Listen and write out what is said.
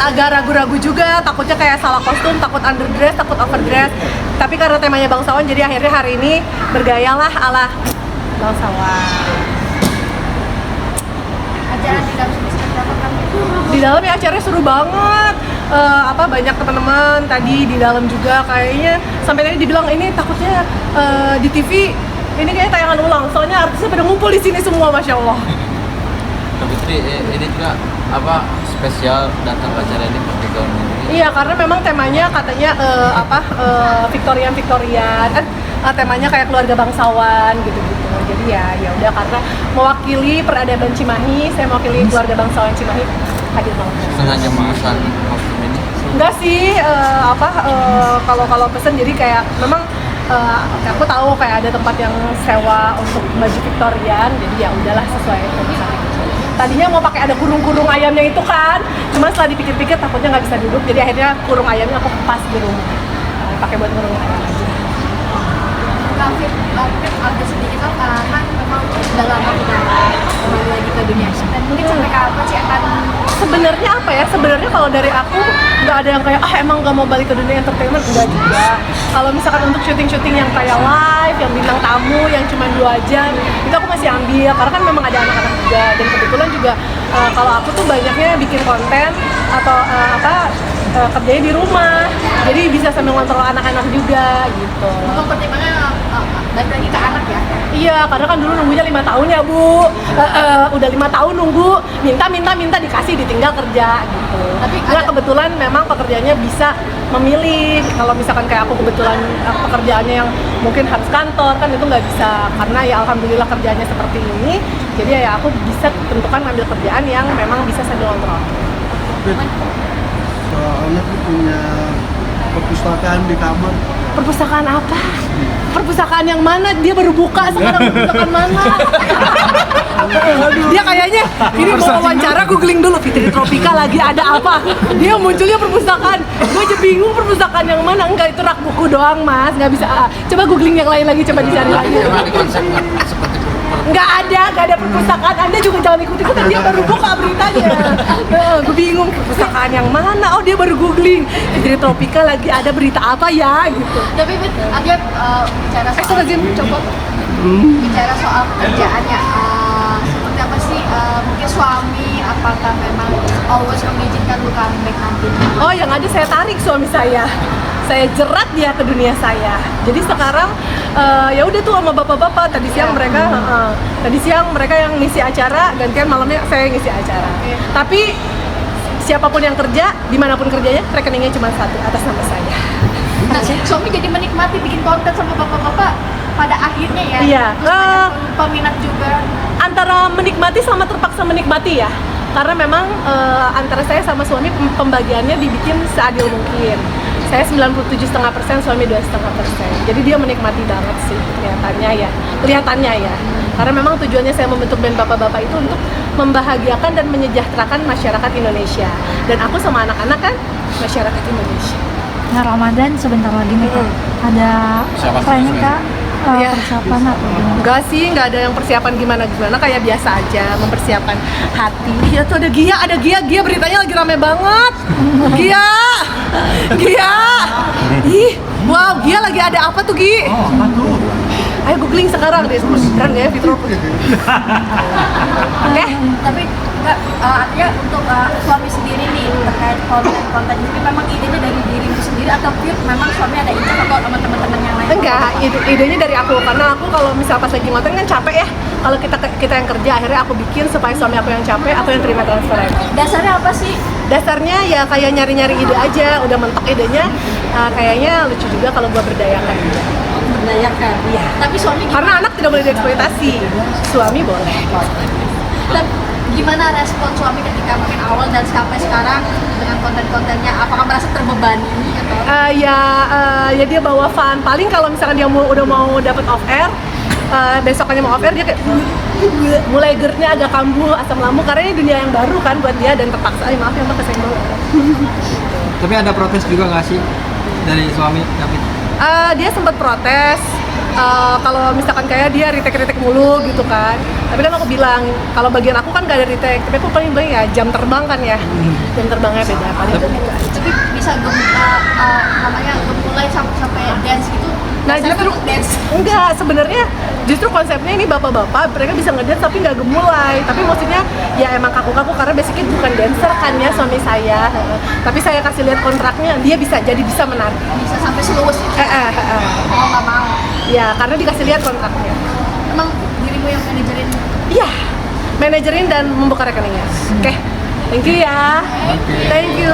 agak ragu-ragu juga, takutnya kayak salah kostum, takut underdress, takut overdress. Tapi karena temanya bangsawan, jadi akhirnya hari ini bergayalah ala bangsawan. Ajaran di dalam seperti apa kan? Di dalam ya acaranya seru banget. Banyak teman-teman tadi di dalam juga, kayaknya sampai tadi dibilang ini takutnya di TV ini kayaknya tayangan ulang, soalnya artisnya pada ngumpul di sini semua, masya Allah. Fitri, ini juga spesial datang ke acara ini pakai gaun ini. Iya, karena memang temanya katanya Victorian kan, temanya kayak keluarga bangsawan gitu-gitu. Jadi ya udah, karena mewakili peradaban Cimahi, saya mewakili keluarga bangsawan Cimahi, hadir banget. Sengaja memesan kostum ini? Enggak sih, kalau pesen jadi kayak memang aku tahu kayak ada tempat yang sewa untuk baju Victorian, jadi ya udahlah sesuai pemesanan. Tadinya mau pakai ada kurung-kurung ayamnya itu kan, cuma setelah dipikir-pikir takutnya nggak bisa duduk, jadi akhirnya kurung ayamnya aku pas di rumah, pakai buat kurung ayam aja. Kafir agak sedikit karena memang udah lama kita kembali lagi ke dunia action, dan mungkin sampai kapan sih akan Sebenarnya kalau dari aku nggak ada yang kayak emang nggak mau balik ke dunia entertainment, enggak juga. Kalau misalkan untuk syuting yang kayak live, yang bintang tamu, yang cuma 2 jam, itu aku masih ambil karena kan memang ada anak-anak juga, dan kebetulan juga kalau aku tuh banyaknya bikin konten atau kerjanya di rumah, jadi bisa sambil ngontrol anak-anak juga gitu. memang pertimbangannya balik lagi ke anak ya? Iya, karena kan dulu nunggunya 5 tahun ya Bu, udah 5 tahun nunggu, minta dikasih, ditinggal kerja gitu. Tapi kebetulan memang pekerjaannya bisa memilih. Kalau misalkan kayak aku kebetulan pekerjaannya yang mungkin harus kantor, kan itu nggak bisa, karena ya alhamdulillah kerjaannya seperti ini, jadi ya aku bisa tentukan ngambil kerjaan yang memang bisa sambil kontrol. Soalnya tuh punya perpustakaan di kamar. Perpustakaan apa? Perpustakaan yang mana? Dia baru buka sekarang, perpustakaan mana? Dia kayaknya ini mau wawancara, googling dulu Fitri Tropika lagi ada apa. Dia munculnya perpustakaan. Gue aja bingung perpustakaan yang mana. Enggak, itu rak buku doang Mas, nggak bisa. Coba googling yang lain lagi, coba dicari lagi. Memang di konsep seperti Nggak ada perpustakaan. Anda juga jangan ikut-ikutan, dia baru buka beritanya. Gue bingung perpustakaan yang mana. Oh, dia baru googling Fitri Tropika lagi ada berita apa ya gitu. Tapi dia bicara soal bicara soal pekerjaannya, seperti apa sih, mungkin suami apakah memang always mengizinkan lu comeback nanti? Oh, yang ada saya tarik suami saya jerat dia ke dunia saya. Jadi sekarang ya udah tuh sama bapak-bapak. Tadi siang mereka yang ngisi acara, gantian malamnya saya ngisi acara. Tapi siapapun yang kerja, dimanapun kerjanya, rekeningnya cuma satu, atas nama saya. Nah, suami jadi menikmati bikin konten sama bapak-bapak pada akhirnya ya? Iya. Peminat juga? Antara menikmati sama terpaksa menikmati ya. Karena memang antara saya sama suami pembagiannya dibikin seadil mungkin. Saya 97,5%, suami 2,5%. Jadi dia menikmati banget sih kelihatannya ya. Karena memang tujuannya saya membentuk band bapak-bapak itu untuk membahagiakan dan menyejahterakan masyarakat Indonesia. Dan aku sama anak-anak kan masyarakat Indonesia. Nah, Ramadan sebentar lagi nih Kak. Ada planning Kak? Persiapan atau gimana? Enggak sih, nggak ada yang persiapan gimana-gimana, kayak biasa aja, mempersiapkan hati. Iya tuh ada Gia beritanya lagi rame banget. Gia. Ih, wow, Gia lagi ada apa tuh Gi? Oh, apa tuh? Ayo googling sekarang deh, keren gak ya Fitro? Oke. Tapi artinya untuk suami sendiri nih terkait konten ini, memang idenya dari dirimu sendiri atau memang suami ada ide atau sama teman-teman yang lain? Enggak, idenya dari aku, karena aku kalau misal pas lagi ngonten kan capek ya. Kalau kita yang kerja, akhirnya aku bikin supaya suami aku yang capek, aku yang terima transferan. Dasarnya apa sih? Dasarnya ya kayak nyari-nyari ide aja, udah mentok idenya, kayaknya lucu juga kalau gua berdayakan. Berdayakan? Iya. Tapi suami gimana? Karena anak tidak boleh dieksploitasi, suami boleh. Dan gimana respon suami ketika mungkin awal dan sampai sekarang dengan konten-kontennya? Apakah merasa terbebani atau? Ya dia bawa fun. Paling kalau misalkan dia udah mau dapat off air, besokannya mau off air, dia kayak mulai GERD-nya agak kambuh, asam lambung, karena ini dunia yang baru kan buat dia, dan terpaksa. Maaf ya Mbak, kesenggol. Tapi ada protes juga nggak sih dari suami David? Dia sempat protes, kalau misalkan kayak dia retake mulu gitu kan. Tapi kan aku bilang kalau bagian aku kan gak ada retake, tapi aku paling ya jam terbang kan ya, jam terbangnya beda paling gitu aja. Tapi bisa namanya gemulai sampai dance gitu. Nah justru dance. enggak, sebenarnya justru konsepnya ini bapak-bapak mereka bisa ngedance tapi nggak gemulai, tapi maksudnya ya emang kaku-kaku karena basicnya bukan dancer kan ya suami saya. Tapi saya kasih lihat kontraknya, dia bisa menari. Bisa sampai seluas itu. Oh nggak mau. Ya karena dikasih lihat kontraknya. Emang dirimu yang manajerin? Iya, manajerin dan membuka rekeningnya. Oke, thank you ya. Thank you.